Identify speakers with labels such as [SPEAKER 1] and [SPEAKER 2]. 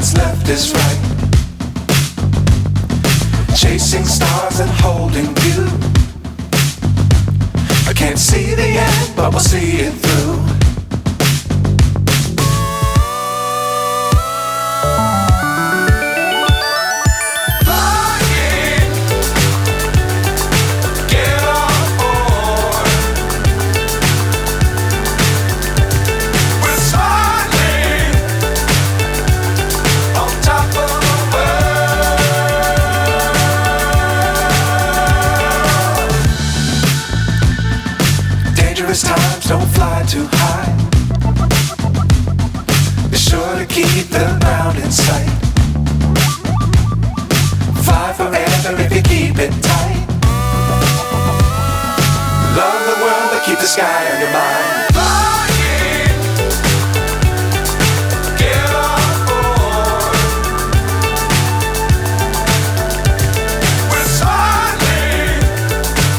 [SPEAKER 1] what's left is right. Chasing stars and holding you. I can't see the end, but we'll see it through. Times don't fly too high. Be sure to keep the ground in sight. Fly forever if you keep it tight. Love the world but keep the sky on your mind.